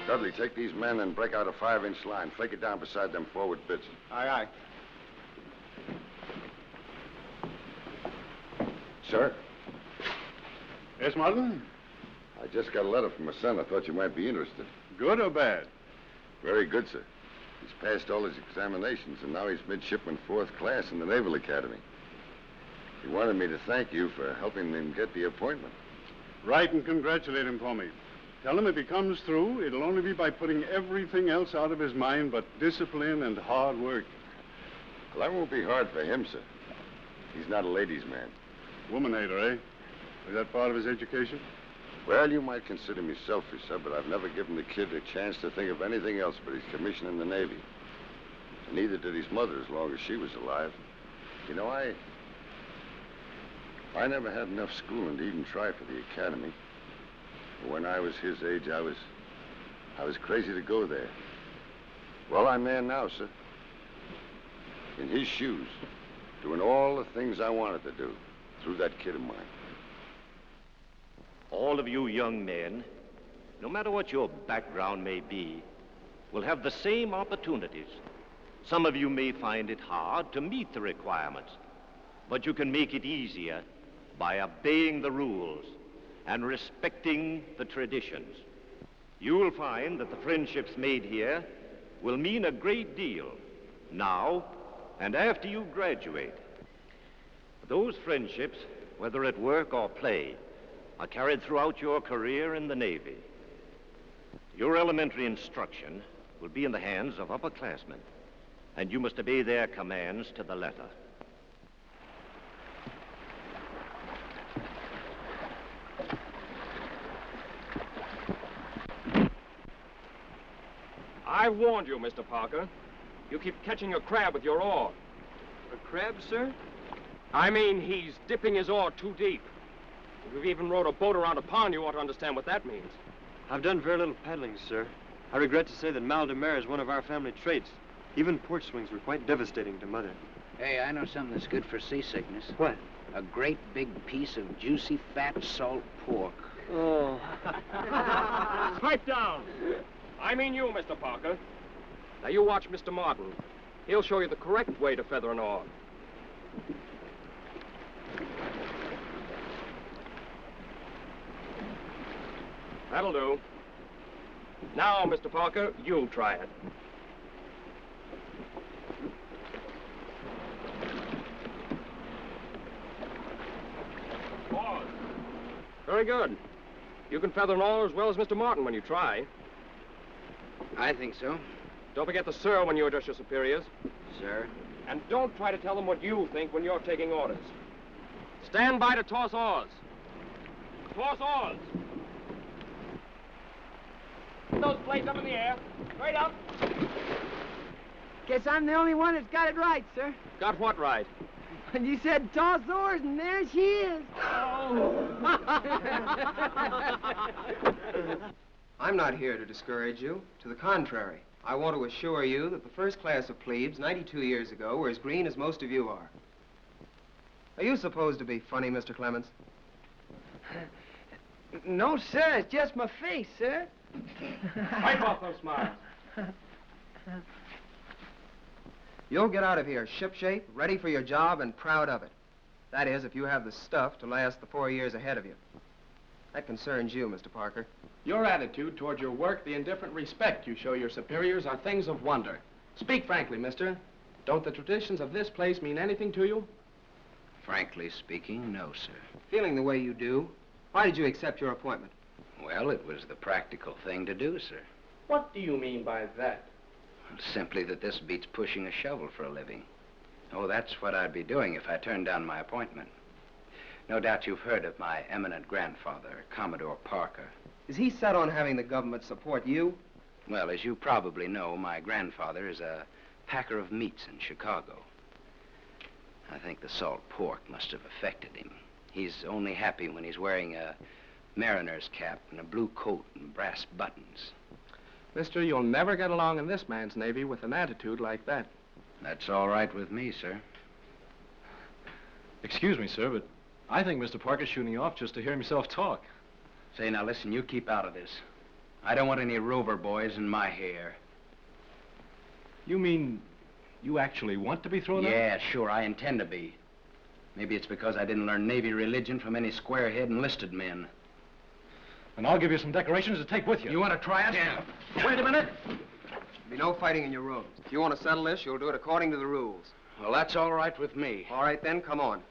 Dudley, take these men and break out a 5-inch line. Flake it down beside them forward bits. Aye, aye. Sir? Yes, Martin? I just got a letter from my son. I thought you might be interested. Good or bad? Very good, sir. He's passed all his examinations, and now he's midshipman 4th class in the Naval Academy. He wanted me to thank you for helping him get the appointment. Write and congratulate him for me. Tell him if he comes through, it'll only be by putting everything else out of his mind but discipline and hard work. Well, that won't be hard for him, sir. He's not a ladies' man. Woman hater, eh? Is that part of his education? Well, you might consider me selfish, sir, but I've never given the kid a chance to think of anything else but his commission in the Navy. And neither did his mother as long as she was alive. You know, I never had enough schooling to even try for the academy. But when I was his age, I was crazy to go there. Well, I'm there now, sir. In his shoes, doing all the things I wanted to do through that kid of mine. All of you young men, no matter what your background may be, will have the same opportunities. Some of you may find it hard to meet the requirements, but you can make it easier by obeying the rules and respecting the traditions. You will find that the friendships made here will mean a great deal now and after you graduate. Those friendships, whether at work or play, are carried throughout your career in the Navy. Your elementary instruction will be in the hands of upperclassmen, and you must obey their commands to the letter. I warned you, Mr. Parker. You keep catching a crab with your oar. A crab, sir? I mean, he's dipping his oar too deep. If you've even rowed a boat around a pond, you ought to understand what that means. I've done very little paddling, sir. I regret to say that mal de mer is one of our family traits. Even port swings were quite devastating to Mother. Hey, I know something that's good for seasickness. What? A great big piece of juicy, fat salt pork. Oh. Pipe down! I mean you, Mr. Parker. Now, you watch Mr. Martin. He'll show you the correct way to feather an oar. That'll do. Now, Mr. Parker, you try it. Pause. Very good. You can feather an oar as well as Mr. Martin when you try. I think so. Don't forget the sir when you address your superiors. Sir? And don't try to tell them what you think when you're taking orders. Stand by to toss oars. Toss oars. Put those blades up in the air. Straight up. Guess I'm the only one that's got it right, sir. Got what right? When you said toss oars, and there she is. Oh. I'm not here to discourage you. To the contrary, I want to assure you that the first class of plebes 92 years ago were as green as most of you are. Are you supposed to be funny, Mr. Clemens? No, sir, it's just my face, sir. Wipe off those smiles. You'll get out of here shipshape, ready for your job, and proud of it. That is, if you have the stuff to last the 4 years ahead of you. That concerns you, Mr. Parker. Your attitude toward your work, the indifferent respect you show your superiors are things of wonder. Speak frankly, mister. Don't the traditions of this place mean anything to you? Frankly speaking, no, sir. Feeling the way you do, why did you accept your appointment? Well, it was the practical thing to do, sir. What do you mean by that? Simply that this beats pushing a shovel for a living. Oh, that's what I'd be doing if I turned down my appointment. No doubt you've heard of my eminent grandfather, Commodore Parker. Is he set on having the government support you? Well, as you probably know, my grandfather is a packer of meats in Chicago. I think the salt pork must have affected him. He's only happy when he's wearing a mariner's cap and a blue coat and brass buttons. Mister, you'll never get along in this man's Navy with an attitude like that. That's all right with me, sir. Excuse me, sir, but I think Mr. Parker's shooting you off just to hear himself talk. Say, now listen, you keep out of this. I don't want any rover boys in my hair. You mean you actually want to be thrown out? Yeah, sure, I intend to be. Maybe it's because I didn't learn Navy religion from any squarehead enlisted men. And I'll give you some decorations to take with you. You want to try it? Yeah. Wait a minute. There'll be no fighting in your rooms. If you want to settle this, you'll do it according to the rules. Well, that's all right with me. All right, then, come on.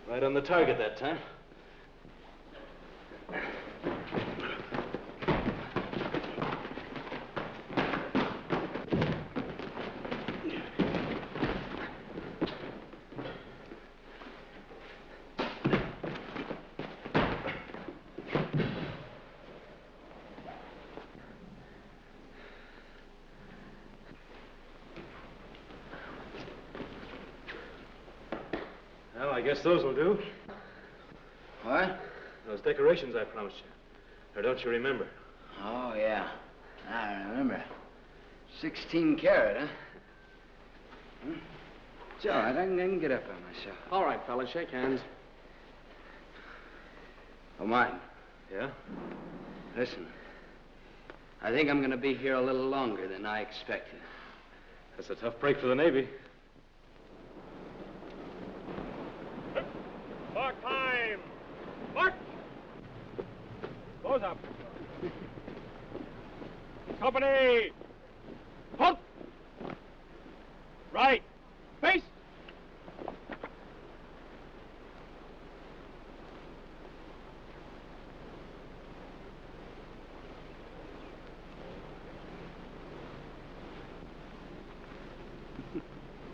Right on the target that time. Well, I guess those will do. What? Those decorations I promised you. Or don't you remember? Oh, yeah. I remember. 16 karat, huh? It's all right. I can get up on myself. All right, fellas, shake hands. Oh, Martin, Yeah? listen. I think I'm going to be here a little longer than I expected. That's a tough break for the Navy. Mark time! Mark! Close up. Company! Halt! Right. Face!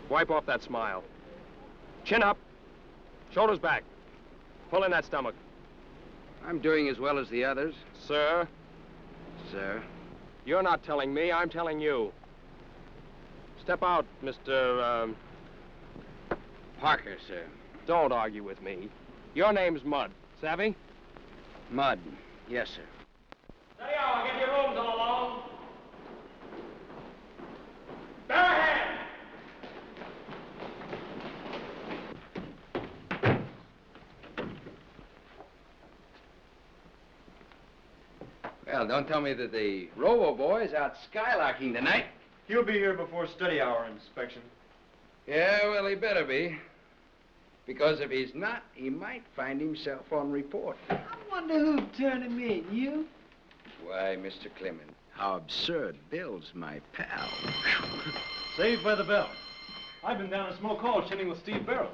Wipe off that smile. Chin up. Shoulders back. Pull in that stomach. I'm doing as well as the others, Sir, sir. you're not telling me, I'm telling you. Step out, Mr. Parker, sir. Don't argue with me. Your name's Mudd, savvy? Mudd. Yes, sir. Steady on, I'll give you rooms all along. Bear ahead! Well, don't tell me that the Robo boy's out skylarking tonight. He'll be here before study hour inspection. Yeah, well, he better be. Because if he's not, he might find himself on report. I wonder who turned him in, you? Why, Mr. Clement, how absurd. Bill's my pal. Saved by the bell. I've been down in Smoke Hall chatting with Steve Barrow.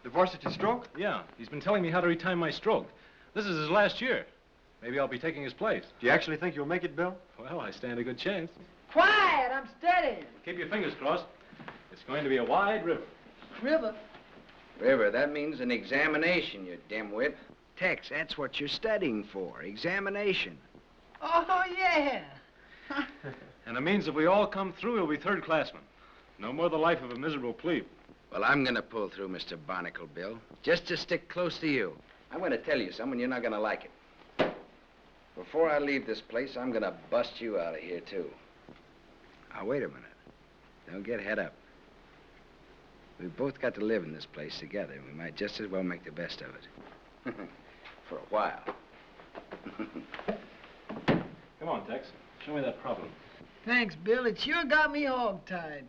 The varsity stroke? Yeah, he's been telling me how to retime my stroke. This is his last year. Maybe I'll be taking his place. Do you actually think you'll make it, Bill? Well, I stand a good chance. Quiet, I'm studying. Keep your fingers crossed. It's going to be a wide river. River. River, that means an examination, you dimwit. Tex, that's what you're studying for, examination. Oh, yeah. And it means if we all come through, he'll be third-classman. No more the life of a miserable plebe. Well, I'm gonna pull through, Mr. Barnacle Bill, just to stick close to you. I'm gonna tell you something, you're not gonna like it. Before I leave this place, I'm gonna bust you out of here, too. Now, wait a minute. Don't get head up. We've both got to live in this place together, and we might just as well make the best of it. For a while. Come on, Tex. Show me that problem. Thanks, Bill. It sure got me hog-tied.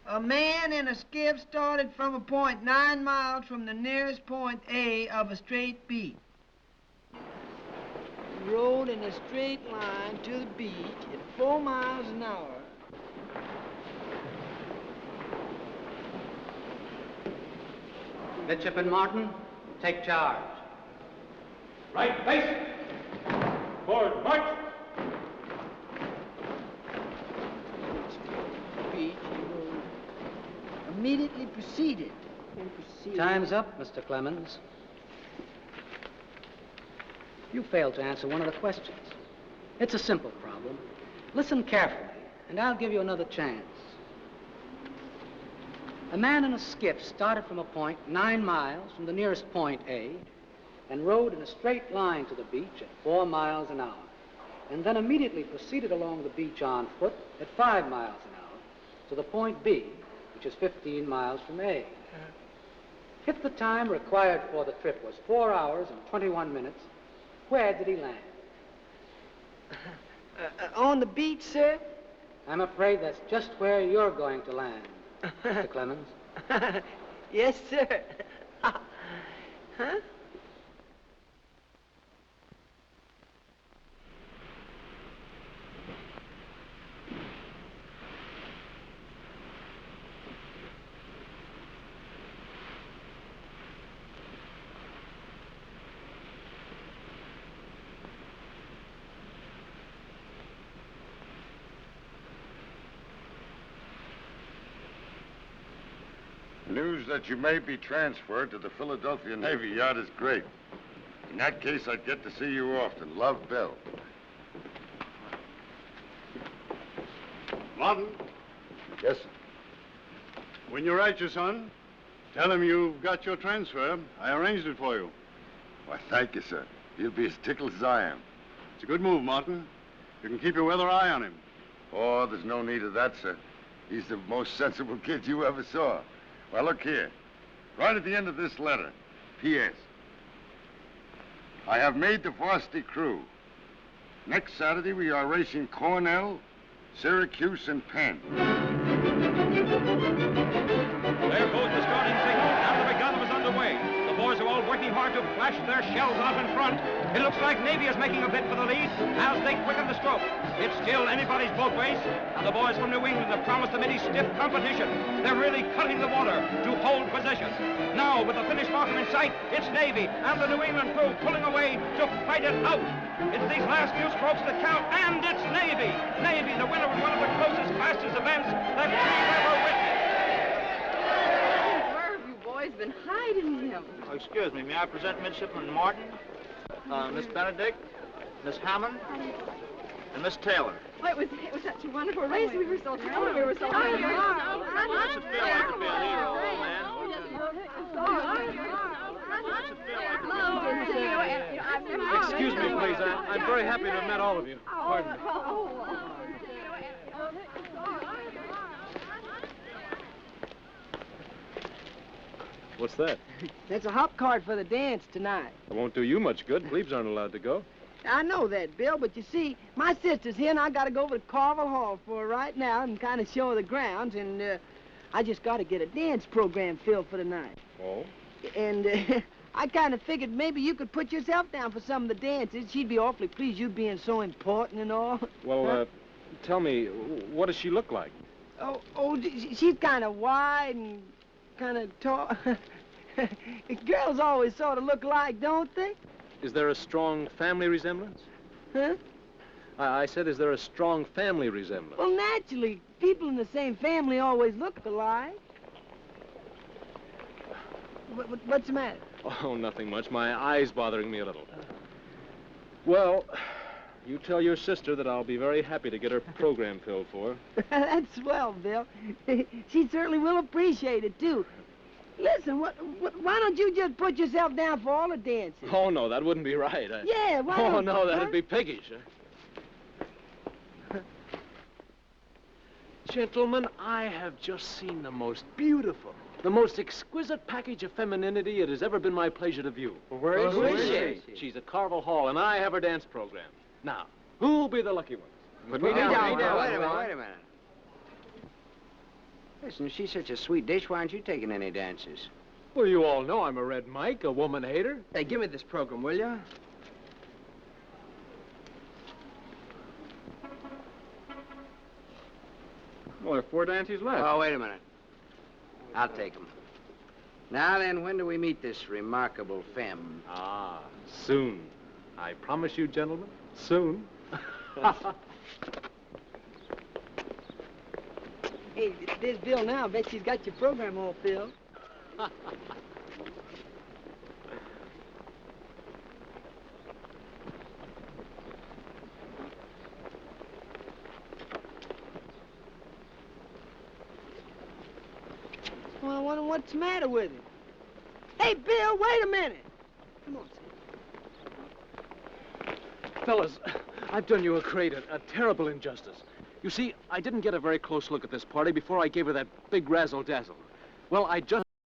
A man in a skiff started from a point 9 miles from the nearest point A of a straight beach. He rode in a straight line to the beach at 4 miles an hour. Midshipman Martin, take charge. Right, face! Forward, march! Beach, he rode. Immediately proceeded. Time's up, Mr. Clemens. You failed to answer one of the questions. It's a simple problem. Listen carefully And I'll give you another chance. A man in a skiff started from a point 9 miles from the nearest point A and rode in a straight line to the beach at 4 miles an hour, and then immediately proceeded along the beach on foot at 5 miles an hour to the point B, which is 15 miles from A. If the time required for the trip was 4 hours and 21 minutes, where did he land? On the beach, sir? I'm afraid that's just where you're going to land, Mr. Clemens. Yes, sir. Huh? News that you may be transferred to the Philadelphia Navy Yard is great. In that case, I'd get to see you often. Love, Bill. Martin, Yes, sir. when you write your son, tell him you've got your transfer. I arranged it for you. Why, thank you, sir. He'll be as tickled as I am. It's a good move, Martin. You can keep your weather eye on him. Oh, there's no need of that, sir. He's the most sensible kid you ever saw. Well, look here. Right at the end of this letter, P.S. I have made the varsity crew. Next Saturday, we are racing Cornell, Syracuse, and Penn. There goes the starting signal. Now the regatta is underway. The boys are all working hard to flash their shells off in front. It looks like Navy is making a bid for the lead as they quicken the stroke. It's still anybody's boat race, and the boys from New England have promised the Middy stiff competition. They're really cutting the water to hold position. Now, with the finish marker in sight, it's Navy and the New England crew pulling away to fight it out. It's these last few strokes that count, and it's Navy. Navy, the winner in one of the closest, fastest events that we've ever witnessed. Where have you boys been hiding him? Oh, excuse me, may I present Midshipman Martin, Miss Benedict, Miss Hammond, and Miss Taylor. Oh, it was such a wonderful race. We were so thrilled. We were so happy. What's it feel like to be a hero, old man? Excuse me, please. I'm very happy to have met all of you. Pardon me. What's that? That's a hop card for the dance tonight. It won't do you much good. Plebes aren't allowed to go. I know that, Bill, but you see, my sister's here, and I got to go over to Carvel Hall for her right now and kind of show her the grounds, and I just got to get a dance program filled for tonight. Oh? And I kind of figured maybe you could put yourself down for some of the dances. She'd be awfully pleased, you being so important and all. Well, tell me, what does she look like? She's kind of wide and kind of tall. Girls always sort of look alike, don't they? Is there a strong family resemblance? Huh? I said, is there a strong family resemblance? Well, naturally, people in the same family always look alike. What's the matter? Oh, nothing much. My eye's bothering me a little. Well, you tell your sister that I'll be very happy to get her program filled for her. That's swell, Bill. She certainly will appreciate it, too. Listen, why don't you just put yourself down for all the dances? Oh, no, that wouldn't be right. Yeah, why Oh, don't no, you, that'd be piggish. Gentlemen, I have just seen the most beautiful, the most exquisite package of femininity it has ever been my pleasure to view. Well, where is she? She's at Carvel Hall, and I have her dance program. Now, who'll be the lucky one? Put me down. Wait a minute. Listen, if she's such a sweet dish, why aren't you taking any dances? Well, you all know I'm a red Mike, a woman hater. Hey, give me this program, will you? Well, there are 4 dances left. Oh, wait a minute. I'll take them. Now then, when do we meet this remarkable femme? Ah, soon. I promise you, gentlemen, soon. Hey, there's Bill now. I bet she's got your program all filled. Well, I wonder what's the matter with him. Hey, Bill, wait a minute. Come on, Sam. Fellas, I've done you a terrible injustice. You see, I didn't get a very close look at this party before I gave her that big razzle-dazzle. Well, I just